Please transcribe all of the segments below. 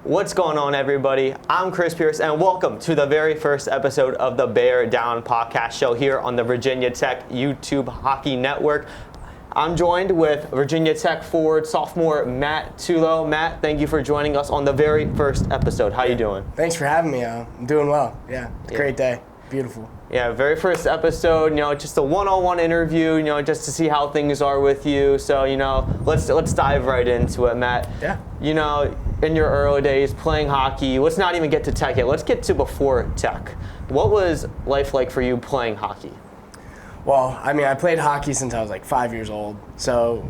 What's going on, everybody? I'm Chris Pierce, and welcome to the very first episode of the Bear Down podcast show here on the Virginia Tech YouTube Hockey Network. I'm joined with Virginia Tech forward sophomore Matt Tullo. Matt, thank you for joining us on the very first episode. How you doing? Thanks for having me. I'm doing well. It's a great day. Beautiful. Yeah, very first episode, just a one-on-one interview, just to see how things are with you. So, let's dive right into it, Matt. Yeah. In your early days playing hockey, let's not even get to Tech yet. Let's get to before Tech. What was life like for you playing hockey? Well, I played hockey since I was like 5 years old. So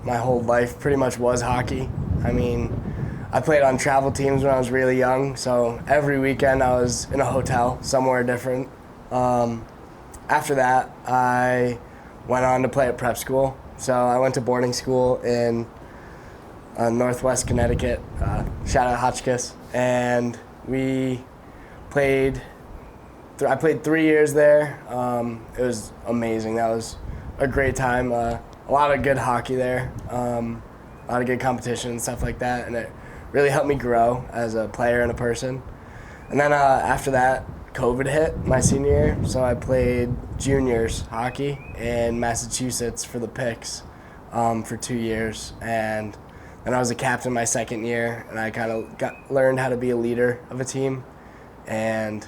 my whole life pretty much was hockey. I played on travel teams when I was really young. So every weekend I was in a hotel somewhere different. After that, I went on to play at prep school. So I went to boarding school in Northwest Connecticut. Shout out Hotchkiss. And I played 3 years there. It was amazing. That was a great time. A lot of good hockey there. A lot of good competition and stuff like that. And it really helped me grow as a player and a person. And then after that, COVID hit my senior year. So I played juniors hockey in Massachusetts for the Picks for 2 years. And then I was a captain my second year, and I kind of learned how to be a leader of a team. And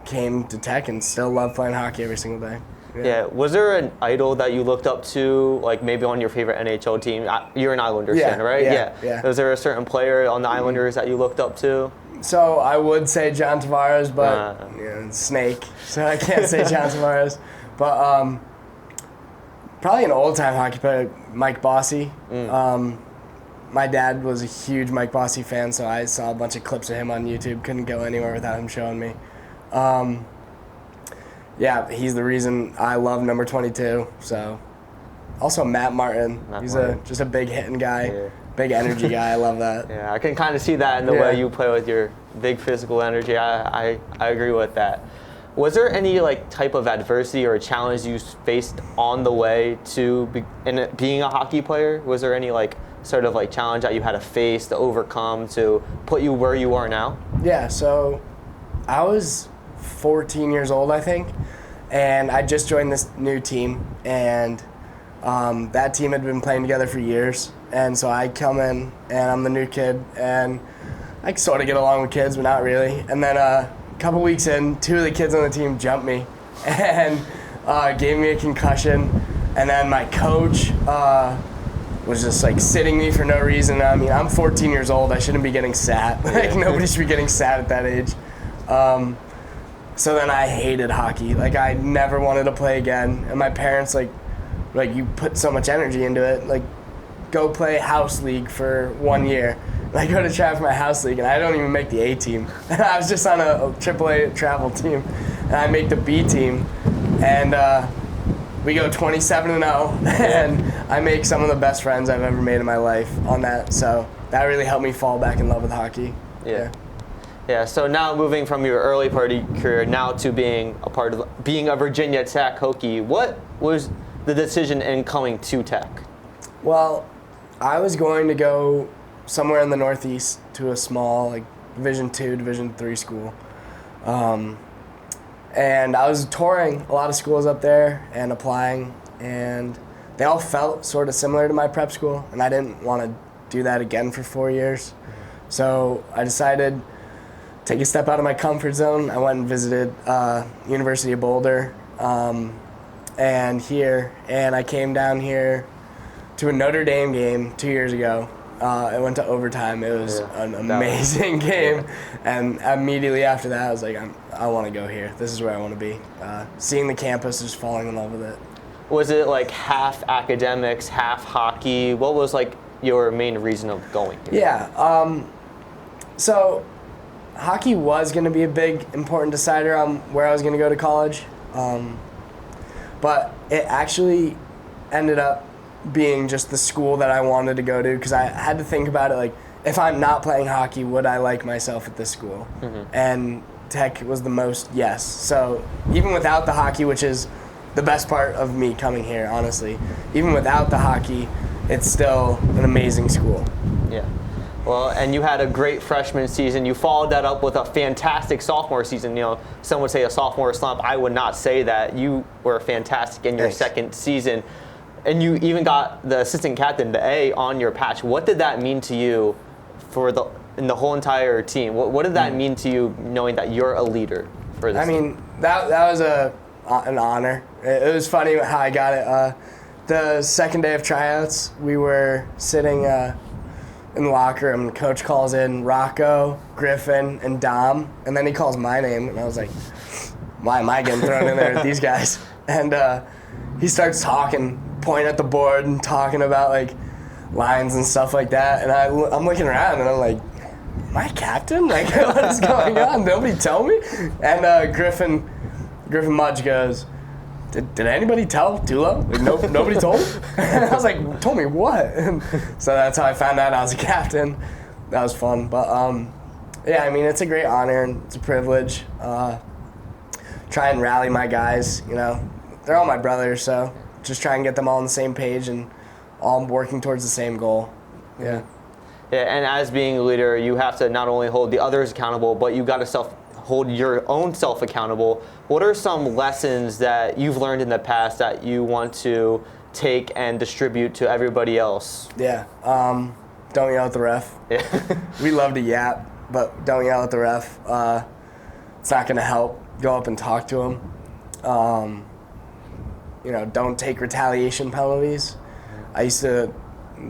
came to Tech and still love playing hockey every single day. Yeah. Was there an idol that you looked up to, like maybe on your favorite NHL team? You're an Islanders fan, right? Yeah. Was there a certain player on the Islanders that you looked up to? So I would say John Tavares, but Snake, so I can't say John Tavares. But probably an old-time hockey player, Mike Bossy. My dad was a huge Mike Bossy fan, so I saw a bunch of clips of him on YouTube. Couldn't go anywhere without him showing me. He's the reason I love number 22. So, also Matt Martin. He's just a big hitting guy, big energy guy. I love that. Yeah, I can kind of see that in the way you play with your big physical energy. I agree with that. Was there any type of adversity or challenge you faced on the way to being a hockey player? Was there any sort of challenge that you had to face to overcome to put you where you are now? Yeah, so I was 14 years old, I think, and I just joined this new team, and that team had been playing together for years, and so I come in, and I'm the new kid, and I sort of get along with kids, but not really. And then a couple weeks in, two of the kids on the team jumped me and gave me a concussion, and then my coach was just sitting me for no reason. I'm 14 years old. I shouldn't be getting sat. Nobody should be getting sat at that age. So then I hated hockey. I never wanted to play again. And my parents you put so much energy into it. Go play house league for 1 year. And I go to try for my house league, and I don't even make the A team. I was just on a AAA travel team, and I make the B team. And we go 27-0, and I make some of the best friends I've ever made in my life on that. So that really helped me fall back in love with hockey. Yeah, so now moving from your early party career now to being a Virginia Tech Hokie, what was the decision in coming to Tech? Well, I was going to go somewhere in the Northeast to a small Division II, Division III school. And I was touring a lot of schools up there and applying, and they all felt sort of similar to my prep school, and I didn't want to do that again for 4 years. So I decided take a step out of my comfort zone. I went and visited University of Boulder and I came down here to a Notre Dame game 2 years ago. It went to overtime. It was an amazing game. And immediately after that, I was I want to go here. This is where I want to be. Seeing the campus, just falling in love with it. Was it half academics, half hockey? What was your main reason of going here? Yeah. So hockey was going to be a big, important decider on where I was going to go to college. But it actually ended up being just the school that I wanted to go to, because I had to think about it if I'm not playing hockey, would I like myself at this school? And Tech was the most yes. So even without the hockey, which is the best part of me coming here, honestly, even without the hockey, it's still an amazing school. Yeah. Well, and you had a great freshman season. You followed that up with a fantastic sophomore season. You know, some would say a sophomore slump. I would not say that. You were fantastic in your second season. And you even got the assistant captain, the A, on your patch. What did that mean to you in the whole entire team? What did that mean to you, knowing that you're a leader for this team? That was an honor. It was funny how I got it. The second day of tryouts, we were sitting in the locker room. Coach calls in Rocco, Griffin, and Dom, and then he calls my name, and I was like, why am I getting thrown in there with these guys? And he starts talking, pointing at the board and talking about like lines and stuff like that, and I'm looking around and I'm like, am I captain? Like, what is going on? Nobody tell me? And Griffin Mudge goes, Did anybody tell Tullo? Like, nobody told me? And I was like, told me what? And so that's how I found out I was a captain. That was fun. But yeah, I mean, it's a great honor and it's a privilege. Try and rally my guys, you know. They're all my brothers, so just try and get them all on the same page and all working towards the same goal. Yeah. Yeah, and as being a leader, you have to not only hold the others accountable, but you got to hold your own self accountable. What are some lessons that you've learned in the past that you want to take and distribute to everybody else? Yeah, don't yell at the ref. Yeah. We love to yap, but don't yell at the ref. It's not going to help. Go up and talk to him. You know, don't take retaliation penalties. I used to,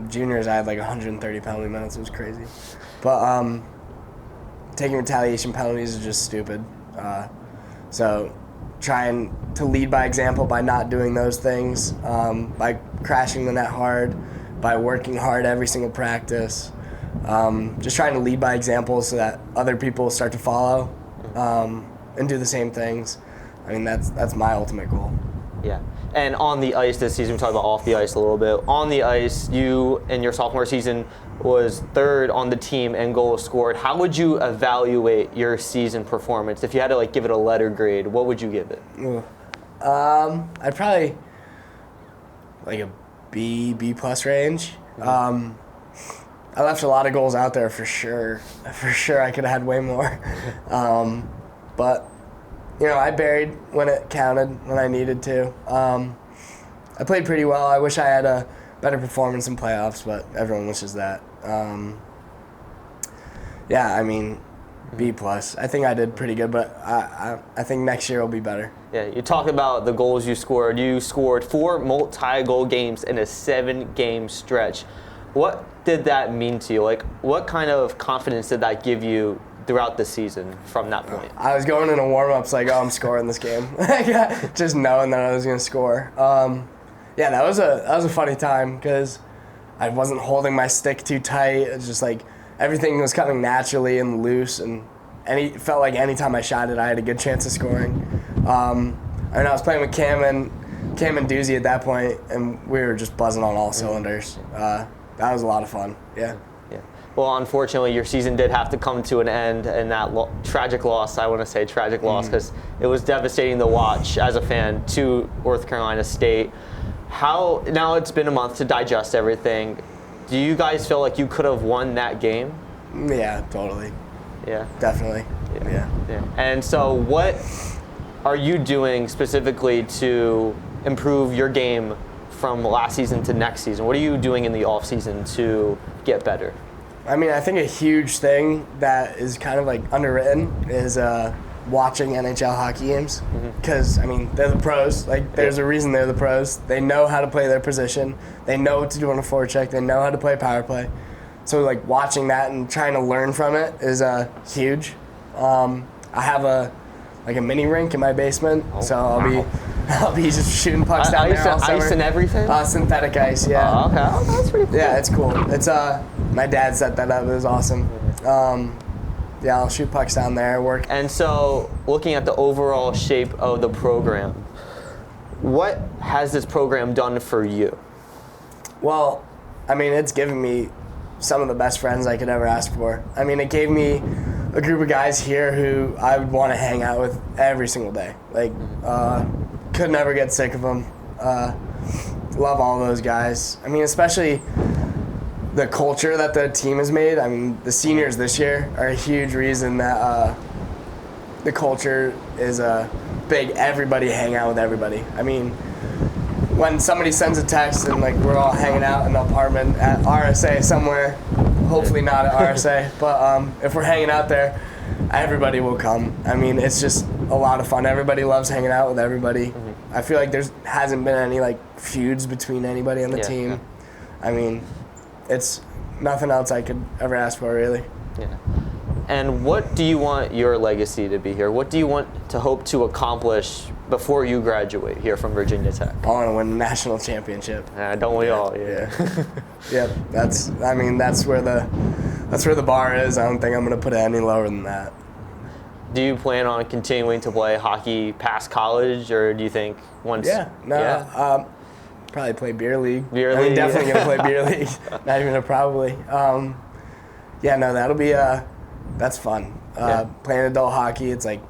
juniors, I had like 130 penalty minutes. It was crazy. But taking retaliation penalties is just stupid. So trying to lead by example by not doing those things, by crashing the net hard, by working hard every single practice. Just trying to lead by example so that other people start to follow and do the same things. I mean, that's my ultimate goal. Yeah. And on the ice this season, we talked about off the ice a little bit. On the ice, you in your sophomore season was third on the team in goals scored. How would you evaluate your season performance? If you had to like give it a letter grade, what would you give it? I'd probably like a B plus range. I left a lot of goals out there for sure. For sure, I could have had way more. But you know, I buried when it counted, when I needed to. I played pretty well. I wish I had a better performance in playoffs, but everyone wishes that. Yeah, I mean, B+. I think I did pretty good, but I think next year will be better. Yeah, you talked about the goals you scored. You scored 4 multi-goal games in a 7-game stretch. What did that mean to you? Like, what kind of confidence did that give you throughout the season from that point? I was going into warm-ups like, oh, I'm scoring this game. Just knowing that I was going to score. Yeah, that was a funny time because I wasn't holding my stick too tight. It was just like everything was coming naturally and loose, and it felt like anytime I shot it, I had a good chance of scoring. I was playing with Cam and Doozy at that point, and we were just buzzing on all cylinders. That was a lot of fun. Yeah. Well, unfortunately, your season did have to come to an end, and that tragic loss, I want to say tragic loss, because it was devastating to watch as a fan to North Carolina State. Now it's been a month to digest everything. Do you guys feel like you could have won that game? Yeah, totally. Yeah. Definitely. Yeah. And so what are you doing specifically to improve your game from last season to next season? What are you doing in the off season to get better? I mean, I think a huge thing that is kind of like underwritten is watching NHL hockey games, because I mean, they're the pros. Like, there's a reason they're the pros. They know how to play their position. They know what to do on a forecheck. They know how to play power play. So like watching that and trying to learn from it is huge. I have a mini rink in my basement, so I'll be just shooting pucks down there all summer. Ice and everything? Synthetic ice, yeah. Oh, okay. Oh, that's pretty cool. Yeah, it's cool. It's my dad set that up. It was awesome. Yeah, I'll shoot pucks down there, work. And so, looking at the overall shape of the program, what has this program done for you? Well, I mean, it's given me some of the best friends I could ever ask for. I mean, it gave me a group of guys here who I would want to hang out with every single day. Like, could never get sick of them. Love all those guys. I mean, especially the culture that the team has made. I mean, the seniors this year are a huge reason that the culture is big. Everybody hang out with everybody. I mean, when somebody sends a text and like we're all hanging out in an apartment at RSA somewhere, hopefully not at RSA, but if we're hanging out there, everybody will come. I mean, it's just a lot of fun. Everybody loves hanging out with everybody. I feel like hasn't been any like feuds between anybody on the team. Yeah. I mean, it's nothing else I could ever ask for, really. Yeah. And what do you want your legacy to be here? What do you want to hope to accomplish before you graduate here from Virginia Tech? I want to win a national championship. Don't we all? Yeah. Yeah. That's where the bar is. I don't think I'm going to put it any lower than that. Do you plan on continuing to play hockey past college, or do you think once? Probably play beer league. Beer league. I mean, definitely gonna play beer league. Not even a probably. That'll be that's fun. Playing adult hockey, it's like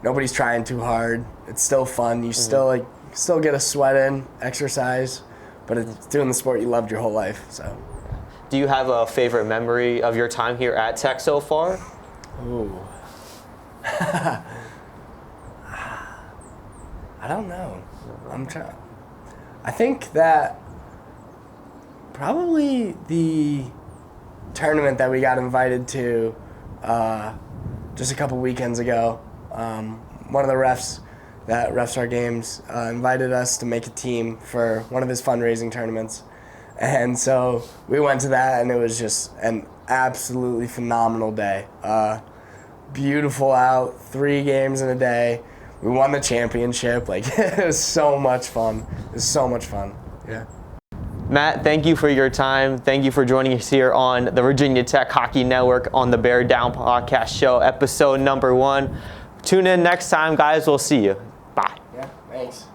nobody's trying too hard. It's still fun. You still get a sweat in, exercise, but it's doing the sport you loved your whole life. So. Do you have a favorite memory of your time here at Tech so far? Ooh. I don't know. I think that probably the tournament that we got invited to just a couple weekends ago. One of the refs that refs our games invited us to make a team for one of his fundraising tournaments. And so we went to that, and it was just an absolutely phenomenal day. Beautiful out, 3 games in a day. We won the championship. Like, it was so much fun. It was so much fun. Yeah. Matt, thank you for your time. Thank you for joining us here on the Virginia Tech Hockey Network on the Bear Down Podcast Show, episode number 1. Tune in next time, guys. We'll see you. Bye. Yeah, thanks.